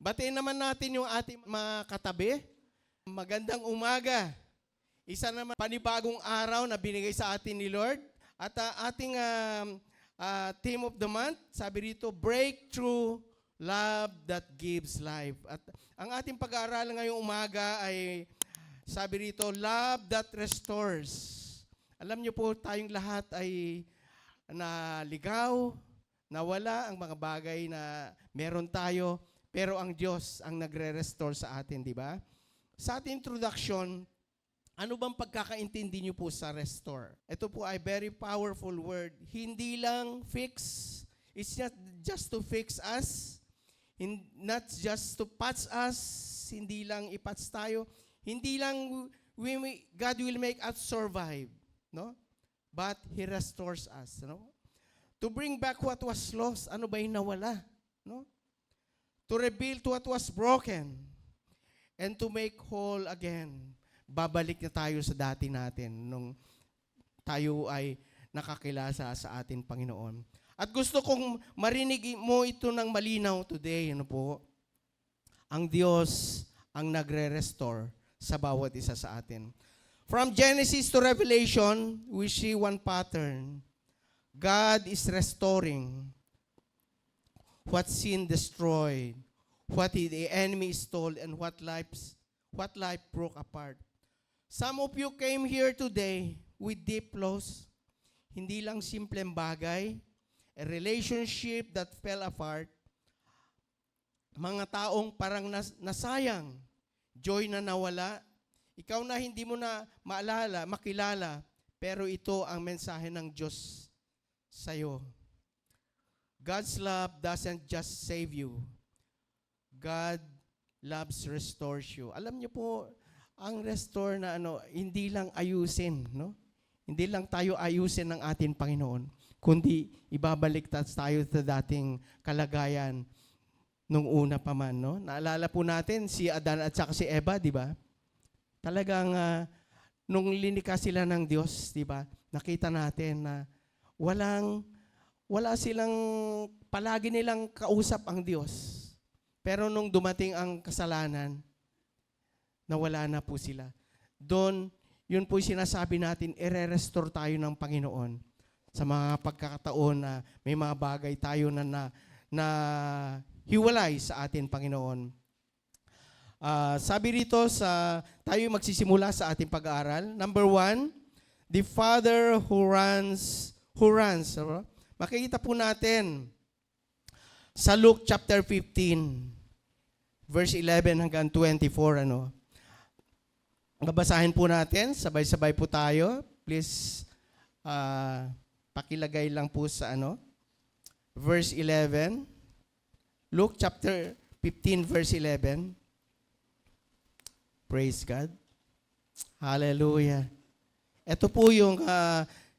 Batiin naman natin yung ating mga katabi. Magandang umaga. Isa naman panibagong araw na binigay sa atin ni Lord. At ating theme of the month, sabi rito, Breakthrough Love That Gives Life. At ang ating pag-aaral ngayong umaga ay, sabi rito, Love That Restores. Alam niyo po, tayong lahat ay naligaw, nawala ang mga bagay na meron tayo, pero ang Diyos ang nagre-restore sa atin, di ba? Sa ating introduction, ano bang pagkakaintindi niyo po sa restore? Ito po ay very powerful word. Hindi lang fix. It's not just to fix us. Not just to patch us. Hindi lang ipatch tayo. Hindi lang God will make us survive. No? But He restores us. No? To bring back what was lost. Ano ba yung nawala? No? To rebuild what was broken. And to make whole again. Babalik na tayo sa dati natin nung tayo ay nakakilasa sa atin, Panginoon. At gusto kong marinig mo ito ng malinaw today. Ano po? Ang Diyos ang nagre-restore sa bawat isa sa atin. From Genesis to Revelation, we see one pattern. God is restoring what sin destroyed, what the enemy stole, and what life broke apart. Some of you came here today with deep loss. Hindi lang simpleng bagay, a relationship that fell apart, mga taong parang nasayang, joy na nawala, ikaw na hindi mo na makilala, pero ito ang mensahe ng Diyos sa'yo. God's love doesn't just save you. God loves restores you. Alam niyo po, ang restore na hindi lang ayusin, no? Hindi lang tayo ayusin ng ating Panginoon, kundi ibabalik tayo sa dating kalagayan nung una pa man, no? Naalala po natin si Adan at saka si Eva, di ba? Talagang nung linikha sila ng Diyos, di ba? Nakita natin na wala silang, palagi nilang kausap ang Diyos. Pero nung dumating ang kasalanan, nawala na po sila. Doon, yun po sinasabi natin, i-restore tayo ng Panginoon sa mga pagkakataon na may mga bagay tayo na hiwalay sa atin, Panginoon. Sabi rito, tayo magsisimula sa ating pag-aaral. Number 1, the Father who runs. Makikita po natin sa Luke chapter 15, verse 11 hanggang 24, babasahin po natin, sabay-sabay po tayo. Please, pakilagay lang po sa verse 11. Luke chapter 15, verse 11. Praise God. Hallelujah. Ito po yung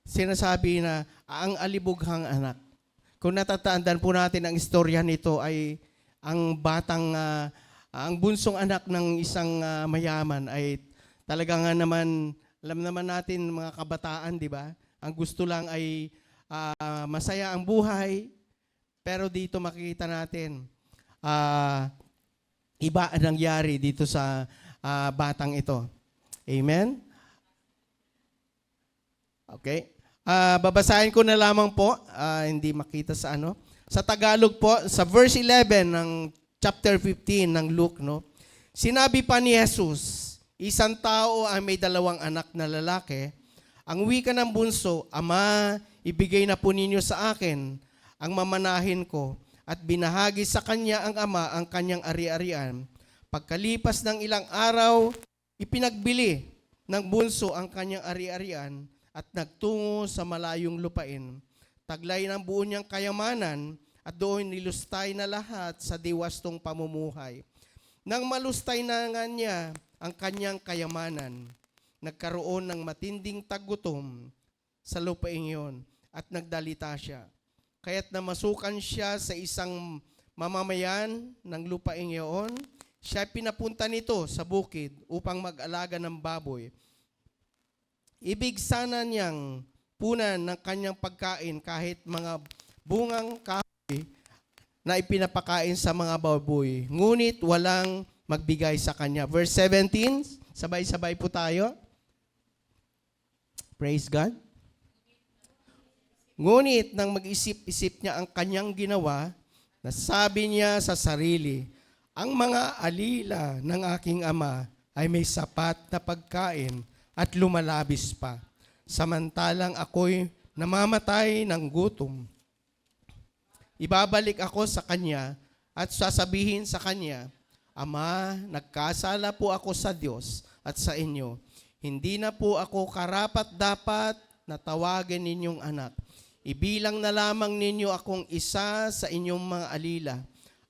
sinasabi na ang alibughang anak. Kung natatandaan po natin ang istorya nito ay ang ang bunsong anak ng isang mayaman ay talaga nga naman, alam naman natin mga kabataan, di ba? Ang gusto lang ay masaya ang buhay, pero dito makikita natin, iba ang nangyari dito sa batang ito. Amen? Okay. Babasahin ko na lamang po, hindi makita sa Sa Tagalog po, sa verse 11 ng chapter 15 ng Luke, sinabi pa ni Jesus, isang tao ay may 2 anak na lalaki. Ang wika ng bunso, Ama, ibigay na po ninyo sa akin ang mamanahin ko, at binahagi sa kanya ang ama ang kanyang ari-arian. Pagkalipas ng ilang araw, ipinagbili ng bunso ang kanyang ari-arian at nagtungo sa malayong lupain. Taglay ng buo niyang kayamanan at doon nilustay na lahat sa diwastong pamumuhay. Nang malustay na nga niya ang kanyang kayamanan, nagkaroon ng matinding tagutom sa lupain iyon at nagdalita siya. Kaya't namasukan siya sa isang mamamayan ng lupain iyon, siya pinapunta nito sa bukid upang mag-alaga ng baboy. Ibig sana niyang punan ng kanyang pagkain kahit mga bungang kahoy na ipinapakain sa mga baboy, ngunit walang magbigay sa kanya. Verse 17, sabay-sabay po tayo. Praise God. Ngunit nang mag-isip-isip niya ang kanyang ginawa, nasabi niya sa sarili, ang mga alila ng aking ama ay may sapat na pagkain at lumalabis pa, samantalang ako'y namamatay ng gutom. Ibabalik ako sa kanya at sasabihin sa kanya, Ama, nagkasala po ako sa Diyos at sa inyo. Hindi na po ako karapat-dapat na tawagin ninyong anak. Ibilang na lamang ninyo akong isa sa inyong mga alila.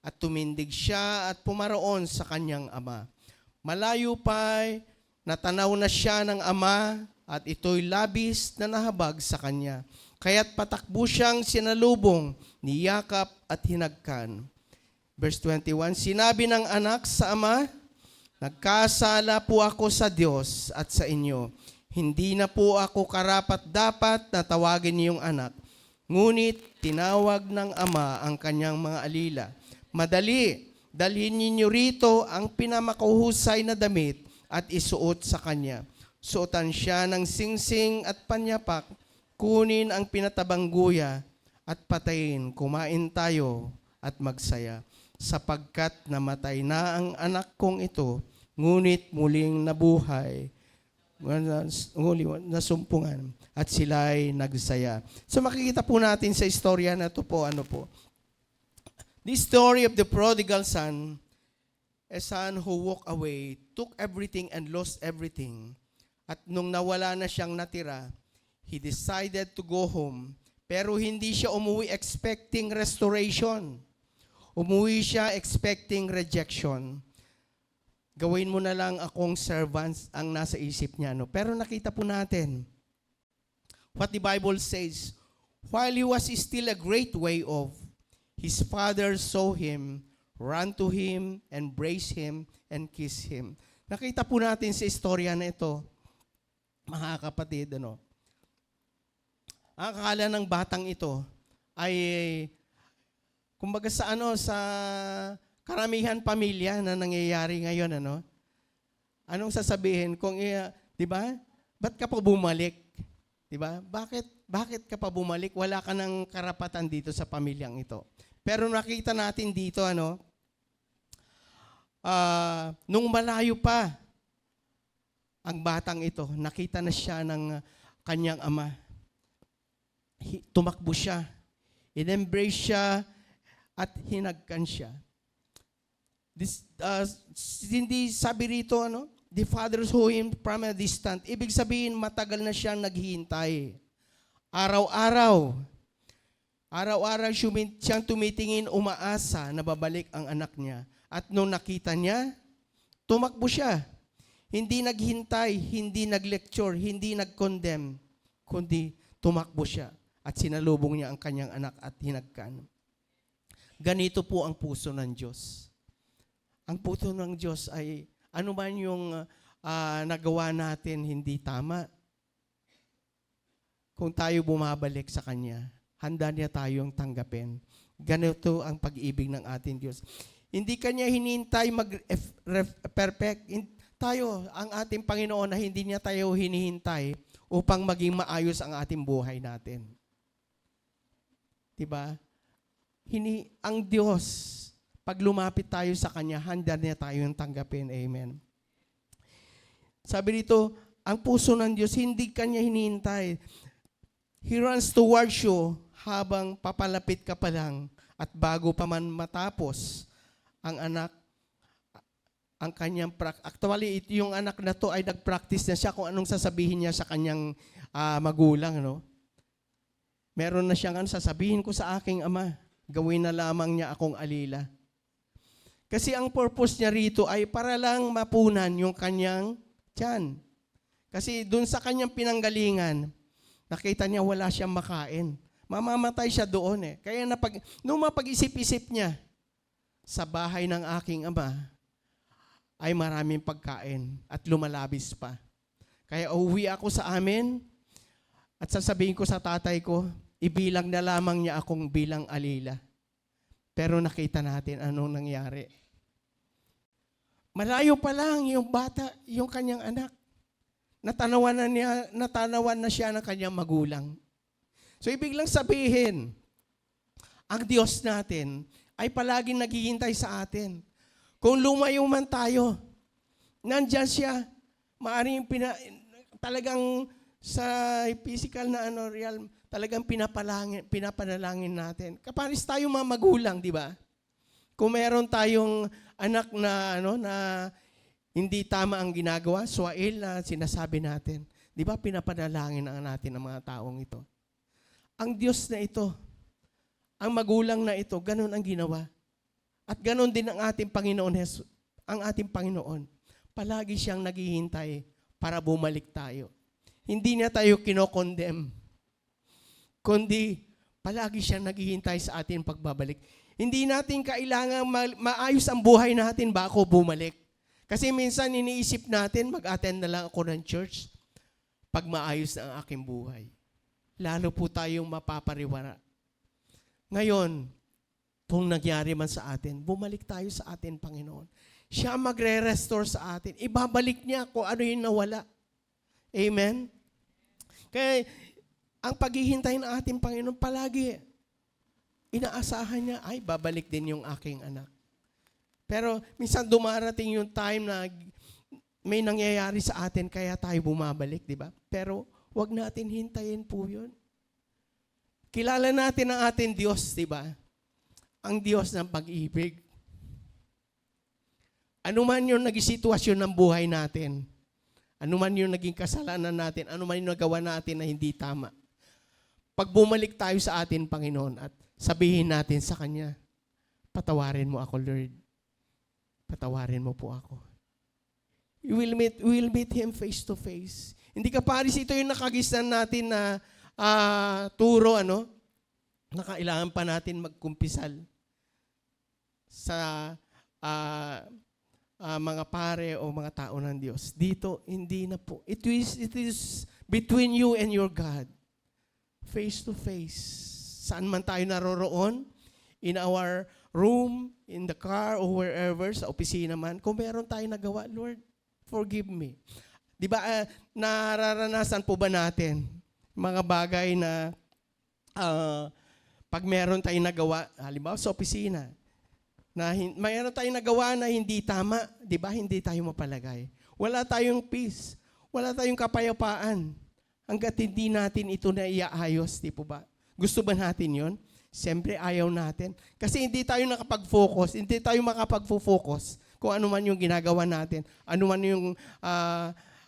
At tumindig siya at pumaroon sa kanyang ama. Malayo pa'y natanaw na siya ng ama at ito'y labis na nahabag sa kanya. Kaya't patakbo siyang sinalubong, niyakap at hinagkan. Verse 21, sinabi ng anak sa ama, nagkasala po ako sa Diyos at sa inyo. Hindi na po ako karapat-dapat na tawagin niyong anak. Ngunit tinawag ng ama ang kanyang mga alila. Madali, dalhin ninyo rito ang pinamakuhusay na damit at isuot sa kanya. Suotan siya ng singsing at panyapak, kunin ang pinatabang guya at patayin, kumain tayo at magsaya. Sapagkat namatay na ang anak kong ito, ngunit muling nabuhay, nasumpungan, at sila'y nagsaya. So makikita po natin sa istorya na ito po, this story of the prodigal son, a son who walked away, took everything and lost everything. At nung nawala na siyang natira, he decided to go home. Pero hindi siya umuwi expecting restoration. Umuwi siya expecting rejection. Gawin mo na lang akong servants ang nasa isip niya. No? Pero nakita po natin what the Bible says. While he was still a great way off, his father saw him, ran to him, embraced him, and kissed him. Nakita po natin sa istorya na ito, mga kapatid, ang akala ng batang ito ay kumbaga sa sa karamihan pamilya na nangyayari ngayon, anong sasabihin kung, di ba? Ba't ka pa bumalik? Di ba? Bakit ka pa bumalik? Wala ka ng karapatan dito sa pamilyang ito. Pero nakita natin dito, nung malayo pa ang batang ito, nakita na siya ng kanyang ama. Tumakbo siya. In-embrace siya at hinagkan siya. Hindi sabi rito, the father saw him from a distance. Ibig sabihin, matagal na siyang naghihintay. Araw-araw siyang tumitingin, umaasa na babalik ang anak niya. At nung nakita niya, tumakbo siya. Hindi naghintay, hindi nag-lecture, hindi nag-condemn, kundi tumakbo siya at sinalubong niya ang kanyang anak at hinagkan. Ganito po ang puso ng Diyos. Ang puso ng Diyos ay ano man yung nagawa natin hindi tama. Kung tayo bumabalik sa Kanya, handa niya tayong tanggapin. Ganito ang pag-ibig ng ating Diyos. Hindi Kanya hinihintay mag-perfect. Tayo, ang ating Panginoon na hindi niya tayo hinihintay upang maging maayos ang ating buhay natin. Diba? Ang Diyos, pag lumapit tayo sa Kanya, handa niya tayong tanggapin. Amen. Sabi dito, ang puso ng Diyos, hindi Kanya hinihintay. He runs towards you habang papalapit ka pa lang at bago pa man matapos ang anak, ang kanyang actually, yung anak na to ay nag-practice na siya kung anong sasabihin niya sa kanyang magulang. Meron na siyang sasabihin ko sa aking ama, gawin na lamang niya akong alila. Kasi ang purpose niya rito ay para lang mapunan yung kanyang tiyan. Kasi dun sa kanyang pinanggalingan, nakita niya wala siyang makain. Mamamatay siya doon . Kaya nung mapag-isip-isip niya, sa bahay ng aking ama, ay maraming pagkain at lumalabis pa. Kaya uuwi ako sa amin at sasabihin ko sa tatay ko, ibilang na lamang niya akong bilang alila. Pero nakita natin anong nangyari. Malayo pa lang yung bata, yung kanyang anak. Natanawan na siya ng kanyang magulang. So ibig lang sabihin, ang Diyos natin ay palaging naghihintay sa atin. Kung lumayo man tayo, nandyan siya. Maaaring talagang sa physical na realm, talagang pinapanalangin natin. Kaparis tayo mga magulang, di ba? Kung meron tayong anak na na hindi tama ang ginagawa, swail na sinasabi natin. Di ba pinapanalangin natin ang mga taong ito? Ang Diyos na ito, ang magulang na ito, ganun ang ginawa. At ganun din ang ating Panginoon, ang ating Panginoon. Palagi siyang naghihintay para bumalik tayo. Hindi niya tayo kinokondem, kundi palagi siyang naghihintay sa ating pagbabalik. Hindi natin kailangan maayos ang buhay natin bago bumalik. Kasi minsan iniisip natin, mag-attend na lang ako ng church pag maayos na ang aking buhay. Lalo po tayong mapapariwara. Ngayon, kung nangyari man sa atin, bumalik tayo sa atin, Panginoon. Siya magre-restore sa atin. Ibabalik niya kung ano yung nawala. Amen? Kaya, ang paghihintay ng ating Panginoon, palagi, inaasahan niya, ay, babalik din yung aking anak. Pero, minsan dumarating yung time na may nangyayari sa atin, kaya tayo bumabalik, di ba? Pero, wag natin hintayin po yun. Kilala natin ang ating Diyos, di ba? Ang Diyos ng pag-ibig. Ano man yung naging sitwasyon ng buhay natin, ano man yung naging kasalanan natin, ano man yung nagawa natin na hindi tama, pag bumalik tayo sa atin, Panginoon, at sabihin natin sa Kanya, patawarin mo ako, Lord. Patawarin mo po ako. We will meet Him face to face. Hindi ka paris, ito yung nakagisnan natin na turo, na kailangan pa natin magkumpisal sa mga pare o mga tao ng Diyos. Dito, hindi na po. It is between you and your God. Face to face. Saan man tayo naroroon, in our room, in the car, or wherever, sa opisina man, kung meron tayong nagawa, Lord, forgive me. Di ba, nararanasan po ba natin mga bagay na pag meron tayong nagawa, halimbawa sa opisina, na mayroon tayong nagawa na hindi tama, di ba, hindi tayo mapalagay. Wala tayong peace, wala tayong kapayapaan, hanggat hindi natin ito na iaayos, di po ba? Gusto ba natin yon? Siyempre, ayaw natin. Kasi hindi tayo nakapag-focus, hindi tayo makapag-focus kung ano man yung ginagawa natin, ano man yung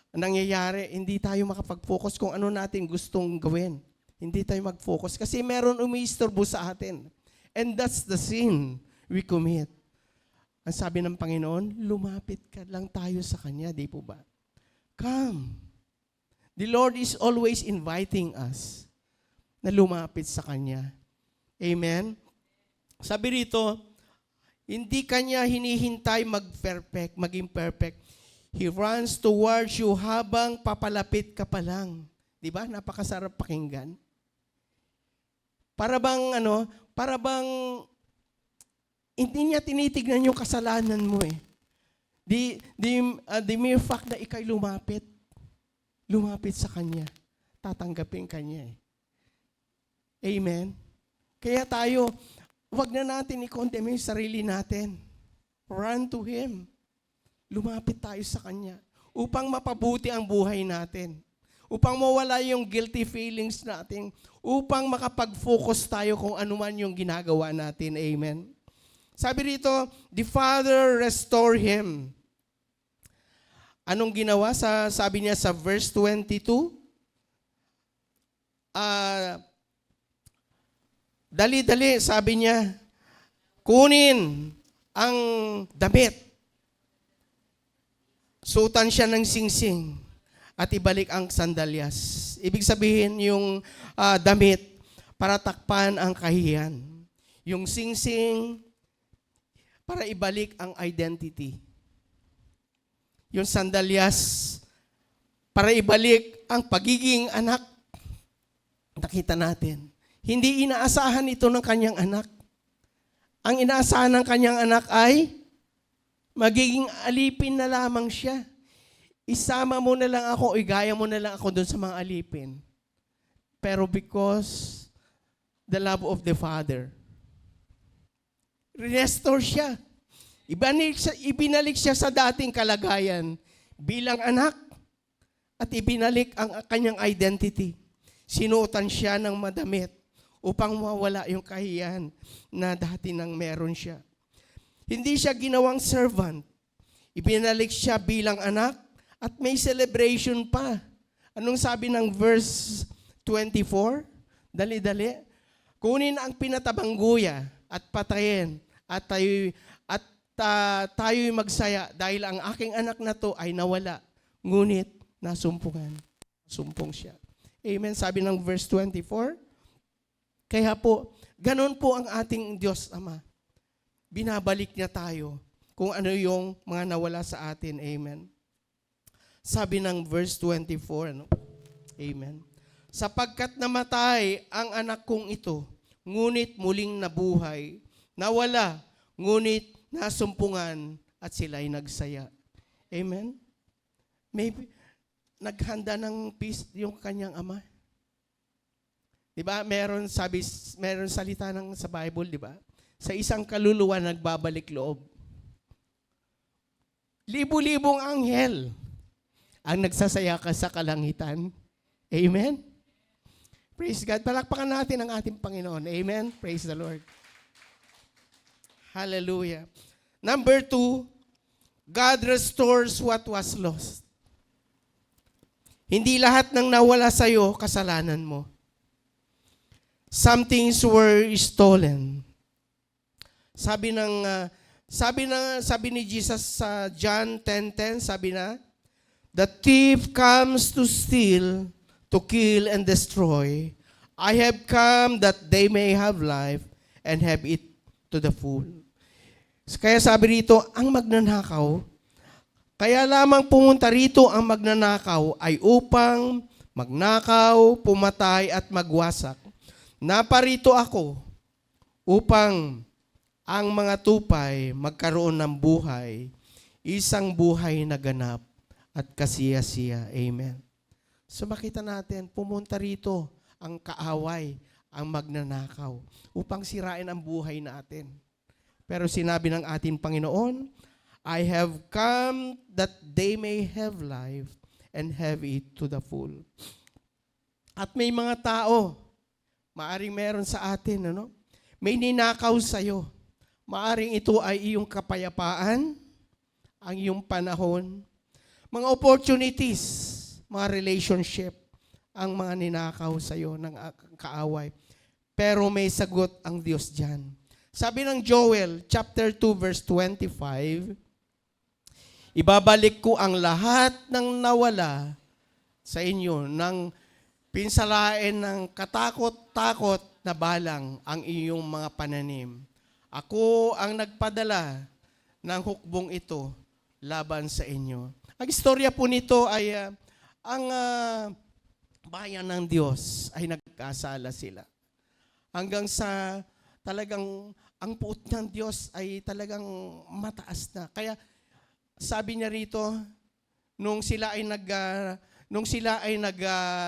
nangyayari, hindi tayo makapag-focus kung ano natin gustong gawin. Hindi tayo mag-focus kasi meron umiistorbo sa atin. And that's the sin we commit. Ang sabi ng Panginoon, lumapit ka lang tayo sa Kanya, di po ba? Come. The Lord is always inviting us na lumapit sa Kanya. Amen? Sabi rito, hindi Kanya hinihintay maging perfect. He runs towards you habang papalapit ka pa lang. Di ba? Napakasarap pakinggan. Para bang hindi niya tinitignan yung kasalanan mo eh. The mere fact na ikay lumapit sa Kanya, tatanggapin Kanya eh. Amen? Kaya tayo, wag na natin i-condemn yung sarili natin. Run to Him. Lumapit tayo sa Kanya upang mapabuti ang buhay natin. Upang mawala yung guilty feelings natin. Upang makapag-focus tayo kung ano man yung ginagawa natin. Amen? Sabi rito, the Father restore him. Anong ginawa? Sabi niya sa verse 22, dali-dali, sabi niya, kunin ang damit. Suotan siya ng singsing at ibalik ang sandalyas. Ibig sabihin yung damit para takpan ang kahiyan. Yung singsing para ibalik ang identity. Yung sandalyas para ibalik ang pagiging anak. Nakita natin. Hindi inaasahan ito ng kanyang anak. Ang inaasahan ng kanyang anak ay magiging alipin na lamang siya. Isama mo na lang ako, igaya mo na lang ako doon sa mga alipin. Pero because the love of the Father, restore siya. Ibinalik siya sa dating kalagayan bilang anak at ibinalik ang kanyang identity. Sinuotan siya ng madamit upang mawala yung kahiyan na dati nang meron siya. Hindi siya ginawang servant. Ibinalik siya bilang anak at may celebration pa. Anong sabi ng verse 24? Dali-dali. Kunin ang pinatabang guya at patayin at tayo'y magsaya dahil ang aking anak na to ay nawala. Ngunit nasumpungan. Sumpong siya. Amen. Sabi ng verse 24. Kaya po, ganun po ang ating Diyos Ama. Binabalik niya tayo kung ano yung mga nawala sa atin. Amen. Sabi ng verse 24. Ano? Amen. Sapagkat namatay ang anak kong ito, ngunit muling nabuhay, nawala, ngunit nasumpungan at sila'y nagsaya. Amen? Maybe, naghanda ng peace yung kanyang ama. Diba? Meron salita sa Bible, diba? Sa isang kaluluwa nagbabalik loob. Libu-libong anghel ang nagsasaya ka sa kalangitan. Amen? Praise God. Palakpakan natin ang ating Panginoon. Amen? Praise the Lord. Hallelujah. Number 2, God restores what was lost. Hindi lahat ng nawala sa iyo kasalanan mo. Some things were stolen. Sabi ni Jesus sa John 10:10, sabi na, the thief comes to steal, to kill and destroy. I have come that they may have life and have it to the full. Kaya sabi rito, ang magnanakaw, kaya lamang pumunta rito ang magnanakaw ay upang magnakaw, pumatay at magwasak. Naparito ako upang ang mga tupay magkaroon ng buhay, isang buhay na ganap at kasiya-siya. Amen. So makita natin, pumunta rito ang kaaway, ang magnanakaw, upang sirain ang buhay natin. Pero sinabi ng ating Panginoon, I have come that they may have life and have it to the full. At may mga tao, maaring meron sa atin, ano? May ninakaw sa'yo. Maaring ito ay iyong kapayapaan, ang iyong panahon, mga opportunities, mga relationship, ang mga ninakaw sa'yo ng kaaway. Pero may sagot ang Diyos dyan. Sabi ng Joel, chapter 2, verse 25, ibabalik ko ang lahat ng nawala sa inyo ng pinsalain ng katakot-takot na balang ang iyong mga pananim. Ako ang nagpadala ng hukbong ito laban sa inyo. Ang istorya po nito ay ang bayan ng Diyos ay nagkasala sila. Hanggang sa talagang ang puot ng Diyos ay talagang mataas na. Kaya sabi niya rito, nung sila ay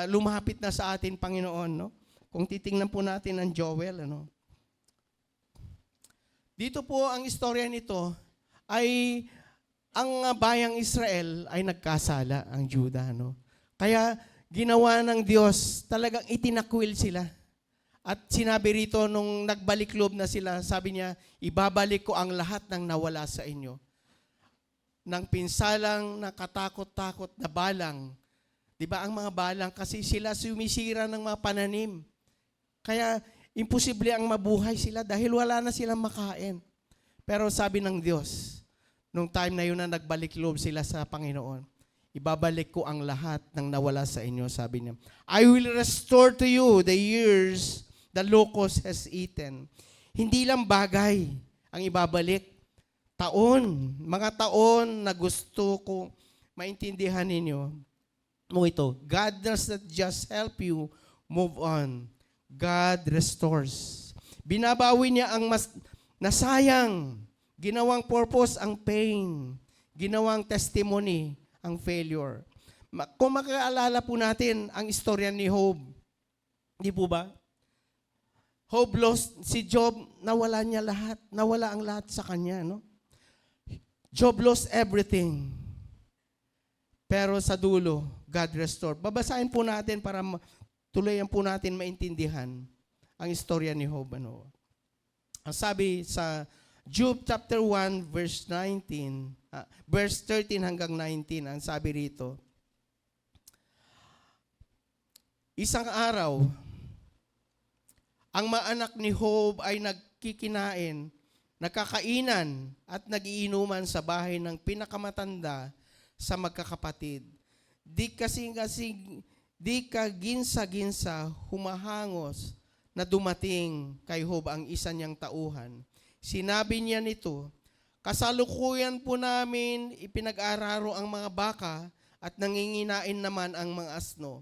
lumapit na sa atin, Panginoon, no? Kung titingnan po natin ang Joel, ano? Dito po ang istorya nito ay ang bayang Israel ay nagkasala, ang Juda, no? Kaya ginawa ng Diyos, talagang itinakwil sila. At sinabi rito, nung nagbalik loob na sila, sabi niya, ibabalik ko ang lahat ng nawala sa inyo. Nang pinsalang, nakatakot-takot na balang. Di ba ang mga balang, kasi sila sumisira ng mga pananim. Kaya, imposible ang mabuhay sila dahil wala na silang makain. Pero sabi ng Diyos, nung time na yun na nagbalik loob sila sa Panginoon, ibabalik ko ang lahat ng nawala sa inyo, sabi niya. I will restore to you the years the locust has eaten. Hindi lang bagay ang ibabalik. Taon, mga taon na gusto ko maintindihan ninyo mo ito. God does not just help you move on. God restores. Binabawi niya ang Nasayang, ginawang purpose ang pain, ginawang testimony ang failure. Kung makaalala po natin ang istorya ni Job, di po ba? Job lost, si Job, nawala niya lahat. Nawala ang lahat sa kanya, no? Job lost everything. Pero sa dulo, God restored. Babasahin po natin para tuluyan po natin maintindihan ang istorya ni Job. Ano? Ang sabi sa Job chapter 1, verse 19, verse 13 hanggang 19, ang sabi rito, isang araw, ang mga anak ni Job ay nagkikinain, nagkakainan at nagiinuman sa bahay ng pinakamatanda sa magkakapatid. Di kaginsa-ginsa humahangos na dumating kay Job ang isa niyang tauhan. Sinabi niya nito, kasalukuyan po namin ipinag-araro ang mga baka at nanginginain naman ang mga asno.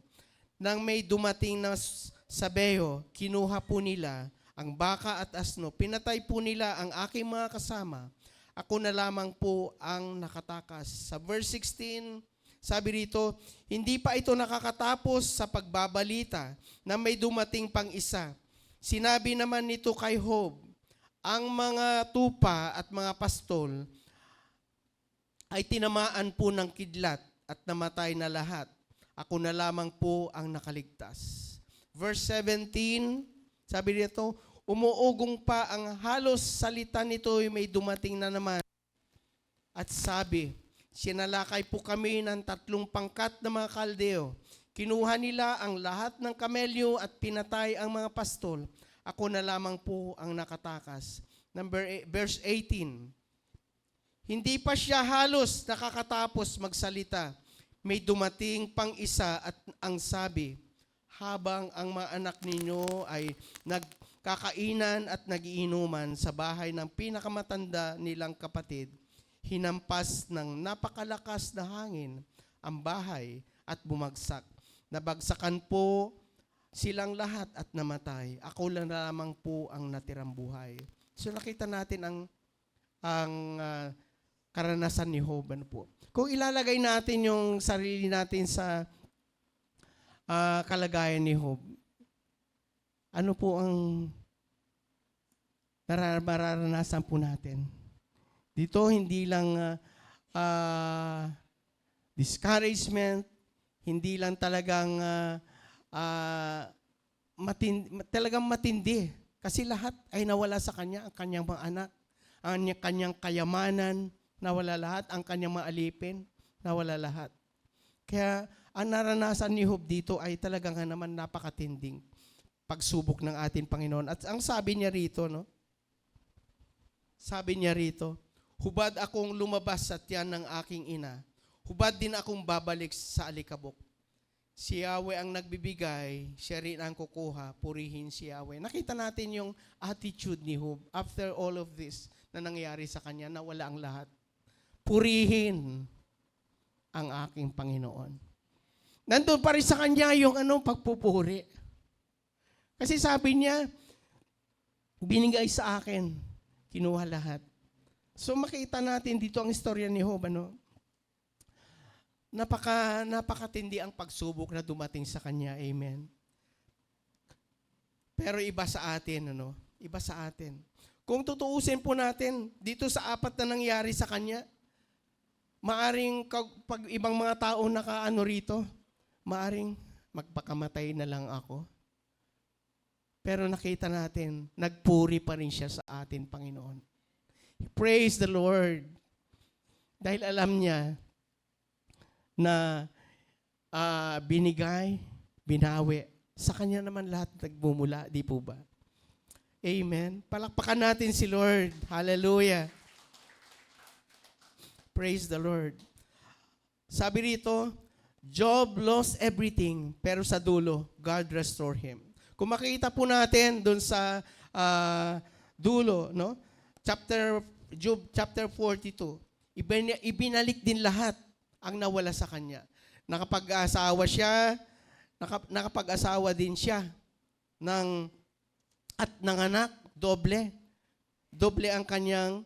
Nang may dumating na sabeyo, kinuha po nila ang baka at asno. Pinatay po nila ang aking mga kasama. Ako na lamang po ang nakatakas. Sa verse 16, sabi rito, hindi pa ito nakakatapos sa pagbabalita na may dumating pang isa. Sinabi naman nito kay Job, ang mga tupa at mga pastol ay tinamaan po ng kidlat at namatay na lahat. Ako na lamang po ang nakaligtas. Verse 17, sabi dito, umuugong pa ang halos salita nito ay may dumating na naman. At sabi, sinalakay po kami ng 3 pangkat na mga kaldeo. Kinuha nila ang lahat ng kamelyo at pinatay ang mga pastol. Ako na lamang po ang nakatakas. Verse 18, hindi pa siya halos nakakatapos magsalita. May dumating pang isa at ang sabi, habang ang mga anak ninyo ay nagkakainan at nagiinuman sa bahay ng pinakamatanda nilang kapatid, hinampas ng napakalakas na hangin ang bahay at bumagsak. Nabagsakan po silang lahat at namatay. Ako lang lamang po ang natirang buhay. So nakita natin ang karanasan ni Job. Ano po? Kung ilalagay natin yung sarili natin sa kalagayan ni Job, ano po ang mararanasan po natin? Dito hindi lang discouragement, hindi lang talagang talagang matindi. Kasi lahat ay nawala sa kanya, ang kanyang mga anak, ang kanyang kayamanan, nawala lahat, ang kanyang mga alipin, nawala lahat. Kaya ang naranasan ni Job dito ay talagang naman napakatinding pagsubok ng ating Panginoon. At ang sabi niya rito, no? Sabi niya rito, hubad akong lumabas sa tiyan ng aking ina. Hubad din akong babalik sa alikabok. Si Yahweh ang nagbibigay, siya rin ang kukuha, purihin si Yahweh. Nakita natin yung attitude ni Job after all of this na nangyari sa kanya, na wala ang lahat. Purihin ang aking Panginoon. Nandun pa rin sa kanya yung pagpupuri. Kasi sabi niya, binigay sa akin, kinuha lahat. So makita natin dito ang istorya ni Job, napakatindi ang pagsubok na dumating sa kanya. Amen. Pero iba sa atin, Iba sa atin. Kung tutuusin po natin dito sa 4 na nangyari sa kanya, maaring pag ibang mga tao rito, maaring magpakamatay na lang ako. Pero nakita natin, nagpuri pa rin siya sa atin, Panginoon. Praise the Lord. Dahil alam niya na binigay, binawi. Sa kanya naman lahat nagmumula, di po ba? Amen. Palakpakan natin si Lord. Hallelujah. Praise the Lord. Sabi rito, Job lost everything, pero sa dulo, God restored him. Kung makita po natin doon sa dulo, Job chapter 42, ibinalik din lahat ang nawala sa kanya. Nakapag-asawa siya, nakapag-asawa din siya at nanganak, doble. Doble ang kanyang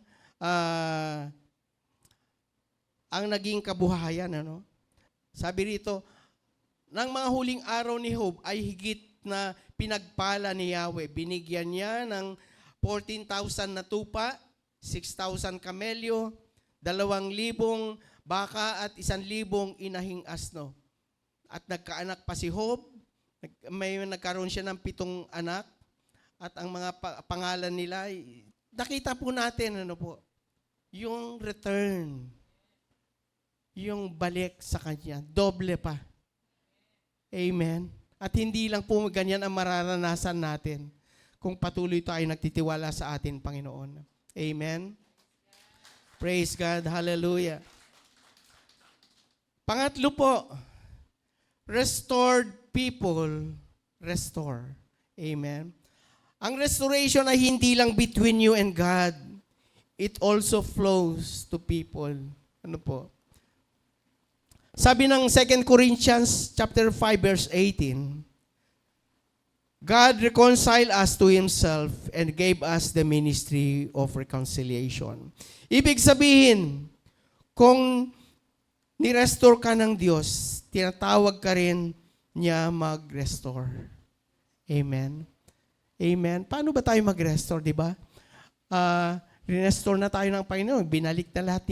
ang naging kabuhayan. Ano? Sabi rito, ng mga huling araw ni Job ay higit na pinagpala ni Yahweh. Binigyan niya ng 14,000 na tupa, 6,000 kamelyo, 2,000 baka at 1,000 inahing asno. At nagkaanak pa si Job, nagkaroon siya ng 7 anak, at ang mga pangalan nila, nakita po natin, ano po, yung return, yung balik sa kanya, doble pa. Amen. At hindi lang po ganyan ang mararanasan natin kung patuloy tayo nagtitiwala sa atin, Panginoon. Amen. Praise God. Hallelujah. Pangatlo po, restored people restore. Amen. Ang restoration ay hindi lang between you and God. It also flows to people. Ano po? Sabi ng 2 Corinthians chapter 5 verse 18, God reconciled us to Himself and gave us the ministry of reconciliation. Ibig sabihin, kung ni-restore ka ng Diyos, tinatawag ka rin niya mag-restore. Amen. Amen. Paano ba tayo mag-restore, di ba? Restore na tayo ng Panginoon. Binalik na lahat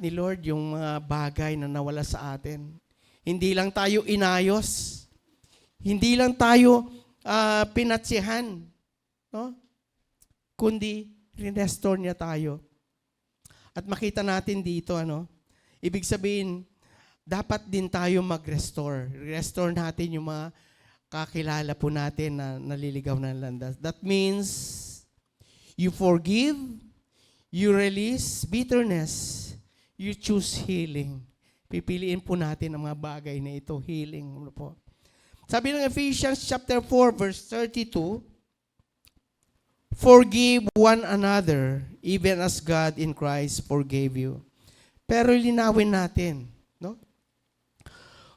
ni Lord yung mga bagay na nawala sa atin. Hindi lang tayo inayos. Hindi lang tayo pinatsihan. No? Kundi, restore niya tayo. At makita natin dito, ibig sabihin, dapat din tayo mag-restore. Restore natin yung mga kakilala po natin na naliligaw ng landas. That means, you forgive, you release bitterness, you choose healing. Pipiliin po natin ang mga bagay na ito, healing. Ano po? Sabi ng Ephesians chapter 4 verse 32, forgive one another, even as God in Christ forgave you. Pero linawin natin, no?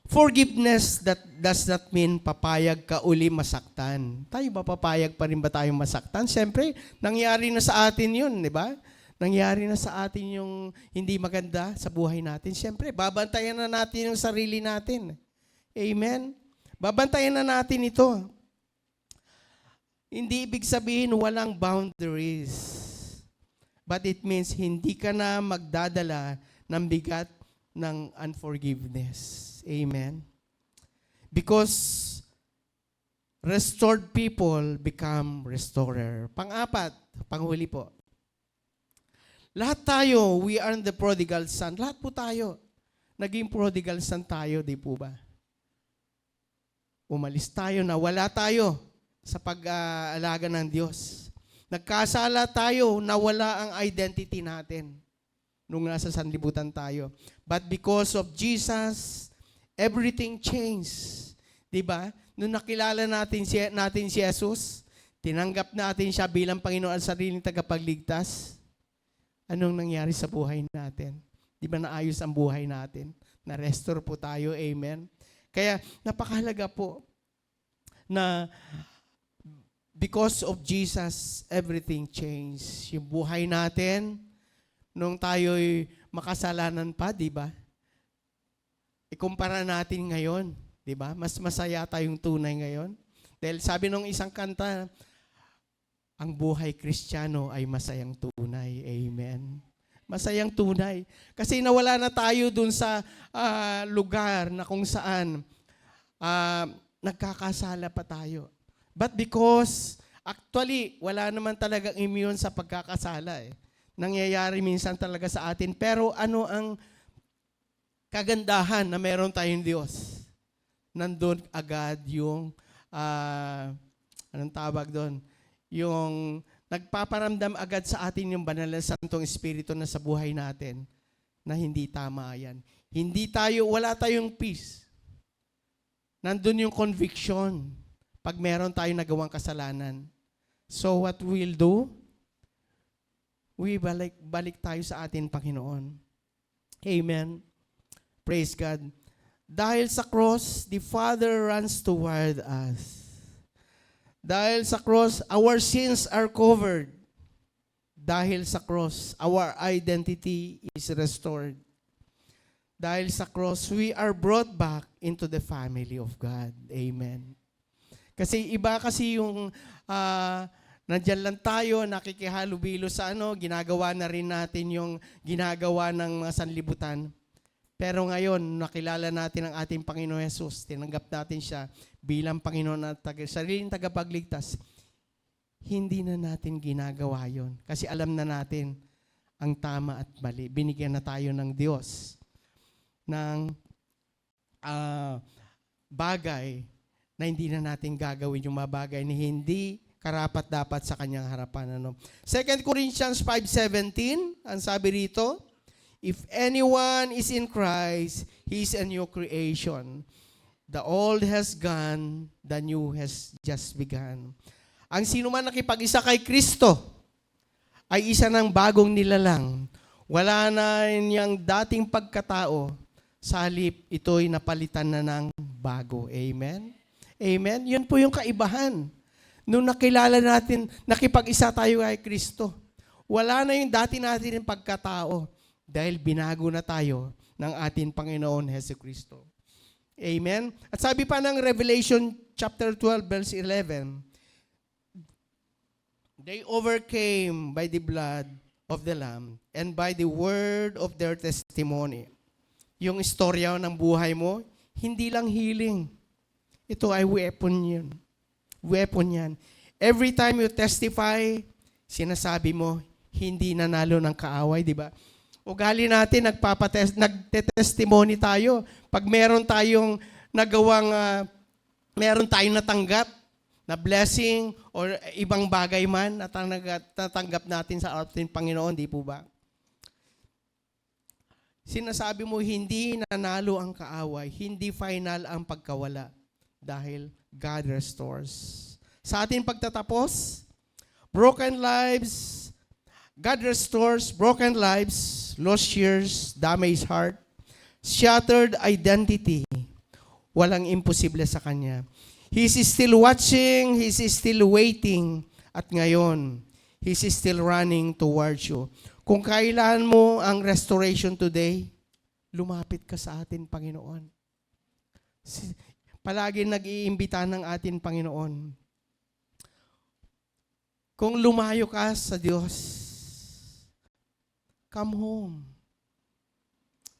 Forgiveness does not mean papayag ka uli masaktan. Tayo ba papayag pa rin ba tayong masaktan? Siyempre, nangyari na sa atin yun, di ba? Nangyari na sa atin yung hindi maganda sa buhay natin. Siyempre, babantayan na natin yung sarili natin. Amen? Babantayan na natin ito. Hindi ibig sabihin walang boundaries. But it means hindi ka na magdadala ng bigat ng unforgiveness. Amen? Because restored people become restorer. Pang-apat, panghuli po. Lahat tayo, we are the prodigal son. Lahat po tayo. Naging prodigal son tayo, di po ba? Umalis tayo, nawala tayo sa pag-aalaga ng Diyos. Nagkasala tayo, nawala ang identity natin nung nasa sanlibutan tayo. But because of Jesus, everything changed. Diba? Nung nakilala natin si Jesus, tinanggap natin siya bilang Panginoon at sariling tagapagligtas, anong nangyari sa buhay natin? Di ba naayos ang buhay natin? Na-restore po tayo, amen? Kaya napakahalaga po na because of Jesus, everything changed. Yung buhay natin, nung tayo'y makasalanan pa, di ba? Ikumpara natin ngayon, di ba? Mas masaya tayong tunay ngayon. Dahil sabi nung isang kanta, ang buhay Kristiyano ay masayang tunay. Amen. Masayang tunay. Kasi nawala na tayo dun sa lugar na kung saan nagkakasala pa tayo. But because, actually, wala naman talagang immune sa pagkakasala. Nangyayari minsan talaga sa atin. Pero ano ang kagandahan na meron tayong Diyos? Nandun agad yung, anong tawag doon? Yung nagpaparamdam agad sa atin yung banal na Santong Espiritu na sa buhay natin na hindi tama yan. Wala tayong peace. Nandun yung conviction pag meron tayong nagawang kasalanan. So what we'll do? We balik tayo sa atin, Panginoon. Amen. Praise God. Dahil sa cross, the Father runs toward us. Dahil sa cross, our sins are covered. Dahil sa cross, our identity is restored. Dahil sa cross, we are brought back into the family of God. Amen. Kasi iba kasi yung nandyan lang tayo, nakikihalubilo sa ginagawa na rin natin yung ginagawa ng mga sanlibutan. Pero ngayon, nakilala natin ang ating Panginoon Jesus, tinanggap natin siya bilang Panginoon at sariling tagapagligtas, hindi na natin ginagawa yon. Kasi alam na natin ang tama at mali. Binigyan na tayo ng Diyos ng bagay na hindi na natin gagawin yung mga bagay na hindi karapat-dapat sa kanyang harapan. 2 Corinthians 5:17, ang sabi rito, if anyone is in Christ, he is a new creation. The old has gone, the new has just begun. Ang sino man nakipag-isa kay Kristo ay isa ng bagong nilalang. Wala na niyang dating pagkatao. Sa halip, ito'y napalitan na ng bago. Amen? Amen? Yun po yung kaibahan. Nung nakilala natin, nakipag-isa tayo kay Kristo. Wala na yung dati natin yung pagkatao dahil binago na tayo ng ating Panginoon Jesucristo. Amen? At sabi pa ng Revelation chapter 12, verse 11, they overcame by the blood of the Lamb and by the word of their testimony. Yung istorya ng buhay mo, hindi lang healing. Ito ay weapon yun. Weapon yan. Every time you testify, sinasabi mo, hindi nanalo ng kaaway, di ba? Ugali natin, nagte-testimony tayo. Pag meron tayong nagawang, meron tayong natanggap na blessing or ibang bagay man na natanggap natin sa ating Panginoon, di po ba? Sinasabi mo, hindi nanalo ang kaaway, hindi final ang pagkawala dahil God restores. Sa ating pagtatapos, broken lives, God restores broken lives, lost years, damaged heart, shattered identity. Walang imposible sa Kanya. He is still watching, He is still waiting, at ngayon, He is still running towards you. Kung kailangan mo ang restoration today, lumapit ka sa atin, Panginoon. Palagi nag-iimbita ng atin, Panginoon. Kung lumayo ka sa Diyos, come home.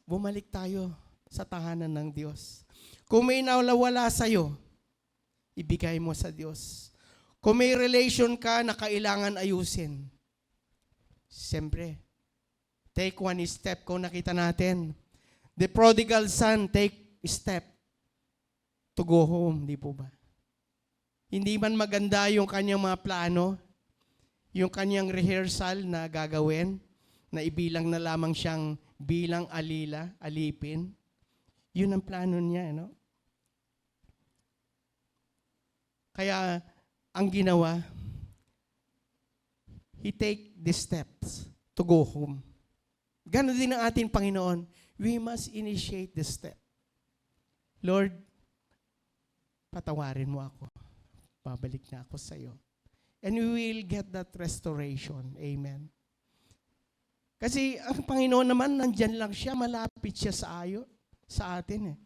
Bumalik tayo sa tahanan ng Diyos. Kung may nawala sa'yo, ibigay mo sa Diyos. Kung may relation ka na kailangan ayusin, siyempre, take one step. Kung nakita natin, the prodigal son, take step to go home, di po ba? Hindi man maganda yung kanyang mga plano, yung kanyang rehearsal na gagawin, na ibilang na lamang siyang bilang alipin, yun ang plano niya, no? Kaya, ang ginawa, he take the steps to go home. Ganon din ang ating Panginoon. We must initiate the step. Lord, patawarin mo ako. Babalik na ako sa iyo. And we will get that restoration. Amen. Kasi ang Panginoon naman, nandyan lang siya, malapit siya sa atin.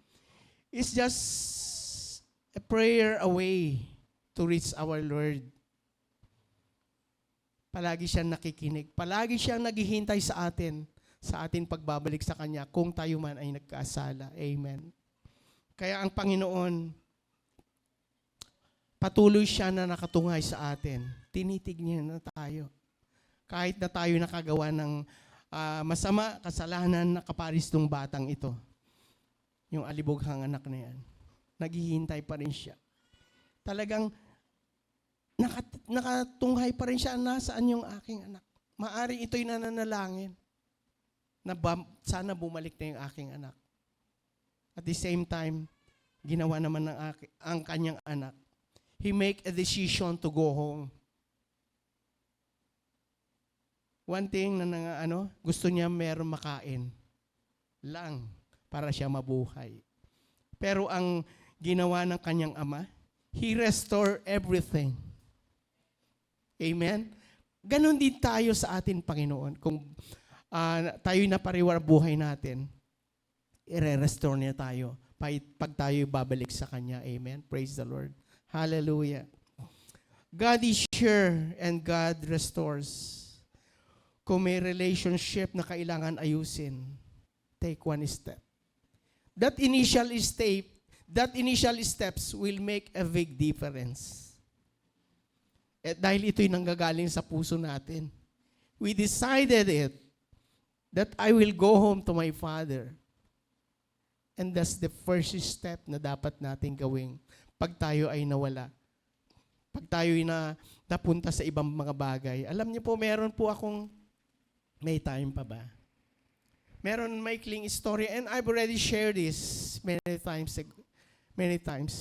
It's just a prayer away to reach our Lord. Palagi siyang nakikinig. Palagi siyang naghihintay sa ating pagbabalik sa Kanya kung tayo man ay nagkasala. Amen. Kaya ang Panginoon, patuloy siya na nakatungay sa atin. Tinitignan na tayo. Kahit na tayo nakagawa ng masama, kasalanan, nakaparis ng batang ito. Yung alibughang anak na yan. Naghihintay pa rin siya. Talagang nakatunghay pa rin siya, nasaan yung aking anak? Maaring ito'y nananalangin na sana bumalik na yung aking anak. At the same time, ginawa naman ang kanyang anak. He make a decision to go home. One thing na gusto niya meron makain lang para siya mabuhay. Pero ang ginawa ng kanyang ama, he restore everything. Amen? Ganon din tayo sa atin, Panginoon. Kung tayo'y napariwara buhay natin, i-restore niya tayo pag tayo'y babalik sa Kanya. Amen? Praise the Lord. Hallelujah. God is sure and God restores. Kung may relationship na kailangan ayusin, take one step. That initial steps will make a big difference. At dahil ito'y nanggagaling sa puso natin, we decided it, that I will go home to my Father. And that's the first step na dapat natin gawin pag tayo ay nawala. Pag tayo ay napunta sa ibang mga bagay. Alam niyo po, meron po akong, may time pa ba? Meron maikling story, and I've already shared this many times.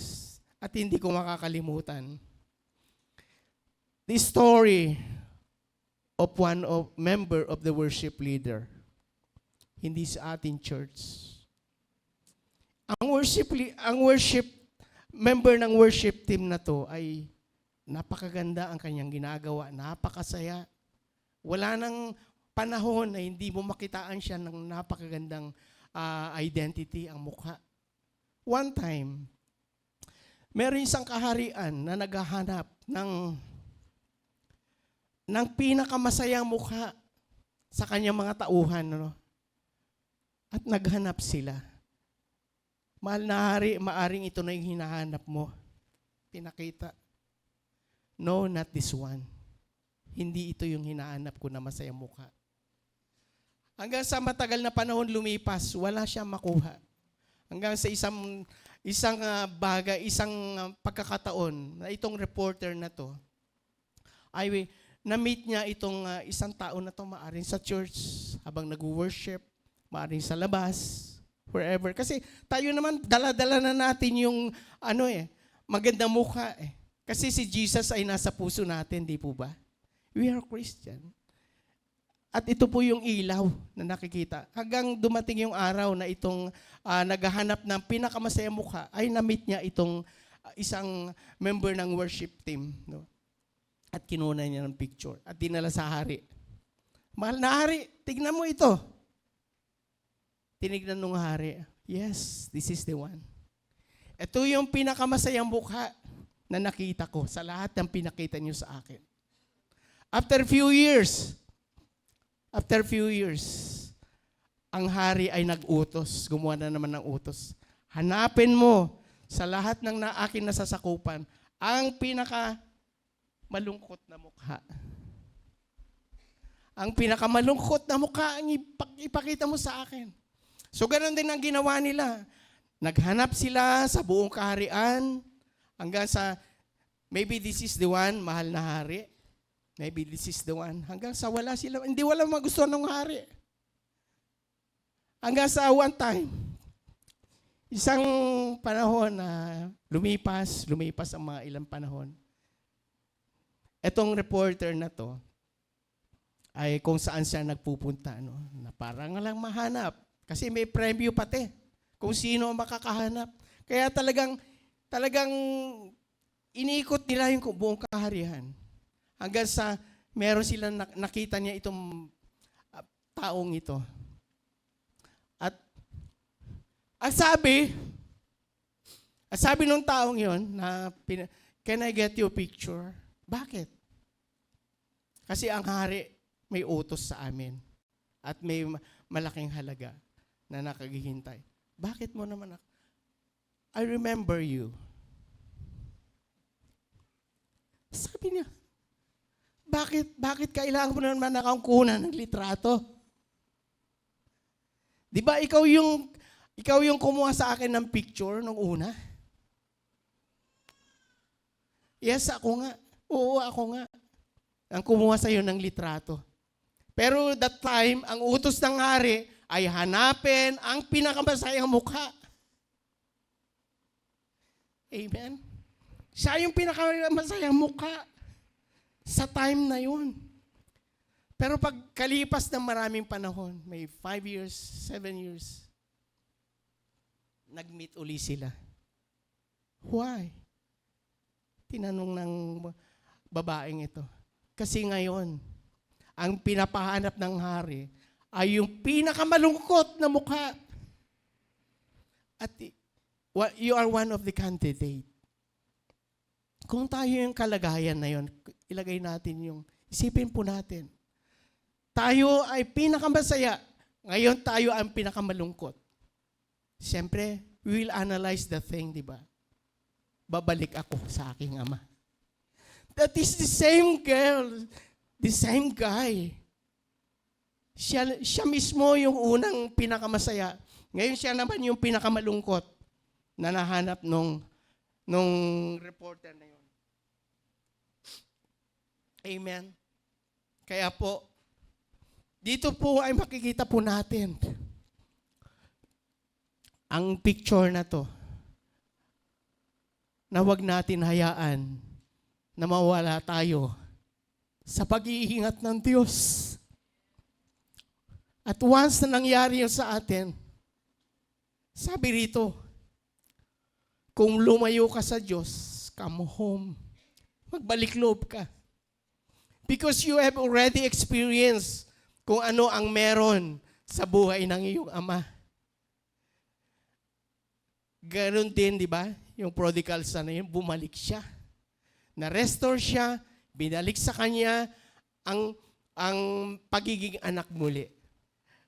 At hindi ko makakalimutan. The story of one member of the worship leader. Hindi sa ating church. Ang worship member ng worship team na to ay napakaganda ang kanyang ginagawa, napakasaya. Wala nang panahon na hindi mo makitaan siya ng napakagandang identity, ang mukha. One time, meron isang kaharian na naghahanap ng pinakamasayang mukha sa kanyang mga tauhan. No? At naghanap sila. Mahal na hari, maaring ito na yung hinahanap mo. Pinakita. No, not this one. Hindi ito yung hinahanap ko na masayang mukha. Hanggang sa matagal na panahon lumipas, wala siyang makuha. Hanggang sa isang bagay, isang pagkakataon na itong reporter na to, ay na-meet niya itong isang tao na to, maaring sa church, habang nag-worship, maaring sa labas, wherever. Kasi tayo naman, dala-dala na natin yung magandang mukha eh. Kasi si Jesus ay nasa puso natin, di po ba? We are Christian. At ito po yung ilaw na nakikita. Hanggang dumating yung araw na itong naghahanap ng pinakamasayang mukha, ay na-meet niya itong isang member ng worship team. No? At kinuha niya ng picture. At dinala sa hari. Mahal na hari, tignan mo ito. Tinignan nung hari, yes, this is the one. Ito yung pinakamasayang mukha na nakita ko sa lahat ng pinakita niyo sa akin. After few years, ang hari ay nag-utos, gumawa na naman ng utos. Hanapin mo sa lahat ng aking nasasakupan ang pinakamalungkot na mukha. Ang pinakamalungkot na mukha ang ipakita mo sa akin. So ganoon din ang ginawa nila. Naghanap sila sa buong kaharian hanggang sa maybe this is the one, mahal na hari. Maybe this is the one. Hanggang sa wala sila, hindi wala magustuhan ng hari. Hanggang sa one time, isang panahon na lumipas ang mga ilang panahon. Etong reporter na to, ay kung saan siya nagpupunta, no? Na parang lang mahanap. Kasi may premyo pati kung sino ang makakahanap. Kaya talagang iniikot nila yung buong kaharian. Hanggang sa meron silang nakita niya itong taong ito. At sabi nung taong yon na, can I get you a picture? Bakit? Kasi ang hari may utos sa amin at may malaking halaga na nakaghihintay. Bakit mo naman ako? I remember you. Sabi niya, bakit kailangan mo naman nakangkunan ng litrato? Di ba ikaw yung kumuha sa akin ng picture nung una? Yes, ako nga. Oo, ako nga. Ang kumuha sa'yo ng litrato. Pero that time, ang utos ng hari ay hanapin ang pinakamasayang mukha. Amen? Siya yung pinakamasayang mukha sa time na yun. Pero pag kalipas ng maraming panahon, may 5 years, 7 years, nag-meet uli sila. Why? Tinanong ng babaeng ito, Kasi ngayon, ang pinapahanap ng hari ay yung pinakamalungkot na mukha. At you are one of the candidate. Kung tayo yung kalagayan na yun, ilagay natin yung, isipin po natin, tayo ay pinakamasaya, ngayon tayo ang pinakamalungkot. Siyempre, we will analyze the thing, di ba? Babalik ako sa aking ama. That is the same girl, the same guy. Siya mismo yung unang pinakamasaya. Ngayon siya naman yung pinakamalungkot na nahanap nung reporter na yun. Amen. Kaya po, dito po ay makikita po natin ang picture na to na huwag natin hayaan na mawala tayo sa pag-iingat ng Diyos. At once na nangyari yun sa atin, sabi rito, kung lumayo ka sa Diyos, come home. Magbalik loob ka. Because you have already experienced kung ano ang meron sa buhay ng iyong ama. Ganon din, di ba? Yung prodigal son na yun, bumalik siya. Na-restore siya, binalik sa kanya ang pagiging anak muli.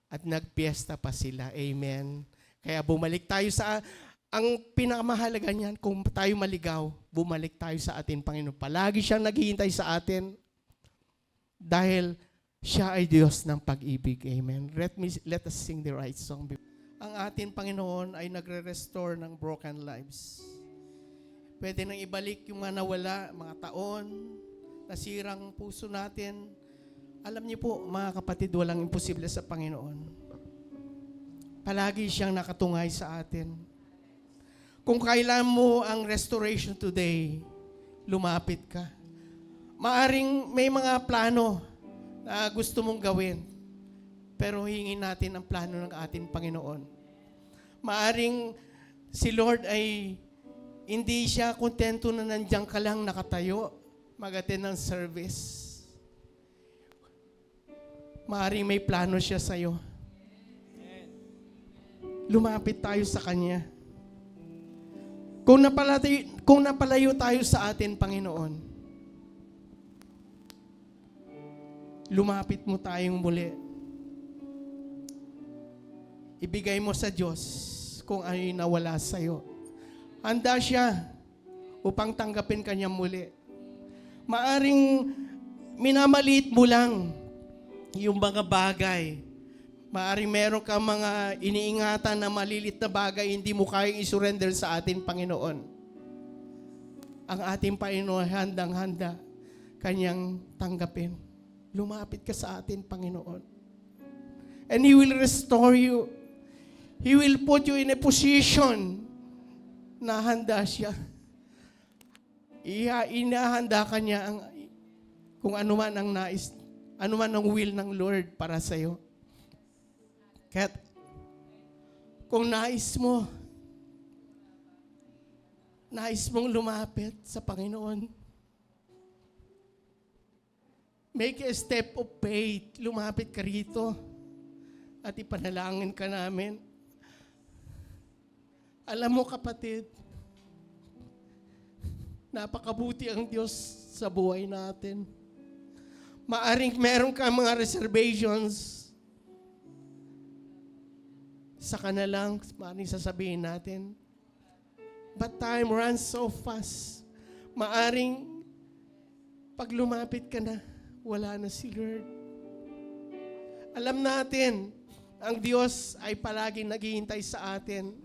At nagpiesta pa sila. Amen. Kaya bumalik tayo sa, ang pinakamahalaga niyan, kung tayo maligaw, bumalik tayo sa atin, Panginoon. Palagi siyang naghihintay sa atin dahil siya ay Diyos ng pag-ibig. Amen. Let us sing the right song. Ang ating Panginoon ay nagre-restore ng broken lives. Pwede nang ibalik yung mga nawala, mga taon, nasirang puso natin. Alam niyo po, mga kapatid, walang imposible sa Panginoon. Palagi siyang nakatungay sa atin. Kung kailan mo ang restoration today, lumapit ka. Maaring may mga plano na gusto mong gawin, pero hingin natin ang plano ng ating Panginoon. Maaring si Lord ay hindi siya kontento na nandiyan ka lang nakatayo, mag-attend ng service. Maaring may plano siya sa'yo. Lumapit tayo sa Kanya. Kung napalayo tayo sa atin, Panginoon, lumapit mo tayong muli. Ibigay mo sa Diyos kung ano yung nawala sa'yo. Handa siya upang tanggapin Kanya muli. Maaring minamaliit mo lang yung mga bagay. Maaring meron kang mga iniingatan na malilit na bagay, hindi mo kayang isurrender sa atin, Panginoon. Ang ating Panginoon, handang-handa Kanyang tanggapin. Lumapit ka sa atin, Panginoon. And He will restore you. He will put you in a position na handa siya. Inahanda ka niya kung ano man ang nais, ano man ang will ng Lord para sa iyo. Kaya kung nais mong lumapit sa Panginoon, make a step of faith. Lumapit ka rito at ipanalangin ka namin. Alam mo, kapatid, napakabuti ang Diyos sa buhay natin. Maaring meron ka mga reservations, saka na lang, maaring sasabihin natin, but time runs so fast. Maaring, pag lumapit ka na, wala na si Lord. Alam natin, ang Diyos ay palaging naghihintay sa atin.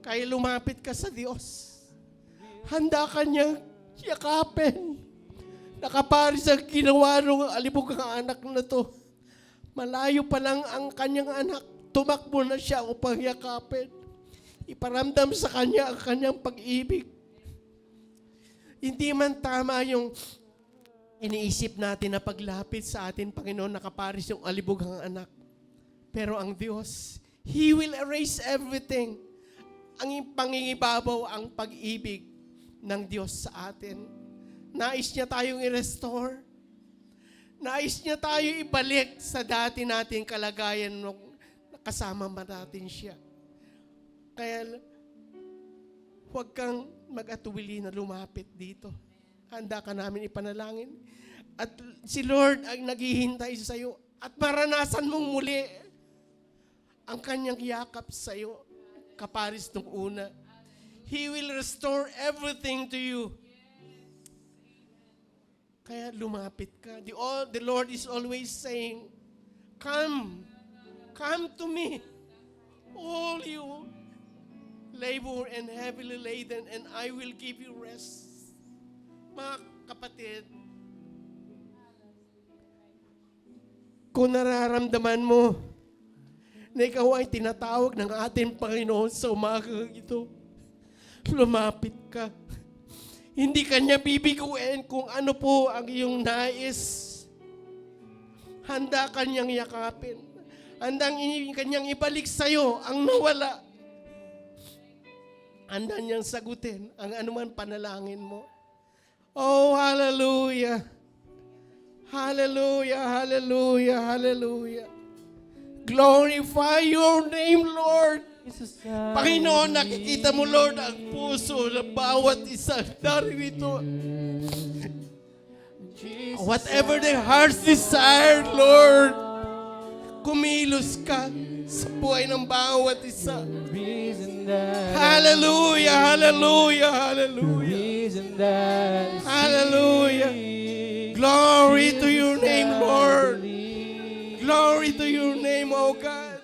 Kaya lumapit ka sa Diyos. Handa ka niyang yakapin. Nakaparis ang ginawa ng alibugang anak na to. Malayo pa lang ang kanyang anak. Tumakbo na siya upang yakapin. Iparamdam sa kanya ang kanyang pag-ibig. Hindi man tama yung iniisip natin na paglapit sa atin, Panginoon, nakaparis yung alibugang anak. Pero ang Diyos, He will erase everything. Ang pangingibabaw ang pag-ibig ng Diyos sa atin. Nais niya tayong i-restore. Nais niya tayo ibalik sa dati nating kalagayan nung kasama ba natin siya. Kaya huwag kang mag-atuwili na lumapit dito. Handa ka namin ipanalangin. At si Lord ang naghihintay sa iyo at maranasan mong muli ang kanyang yakap sa iyo, kaparis nung una. He will restore everything to you. Kaya lumapit ka. The Lord is always saying, come to me, all you labor and heavily laden, and I will give you rest. Mga kapatid, kung nararamdaman mo na ikaw ay tinatawag ng ating Panginoon sa umagang ito, lumapit ka. Hindi kanya bibiguin kung ano po ang iyong nais. Handa kanyang yakapin. Handa kanyang ibalik sa iyo ang nawala. Handa niyang sagutin ang anuman panalangin mo. Oh, hallelujah. Hallelujah, hallelujah, hallelujah. Glorify your name, Lord. Panginoon, nakikita mo, Lord, ang puso ng bawat isa narito. Whatever their hearts desire, Lord, kumilos ka sa buhay ng bawat isa. Hallelujah, hallelujah, hallelujah. Hallelujah. Glory to your name, Lord. Glory to your name, O God.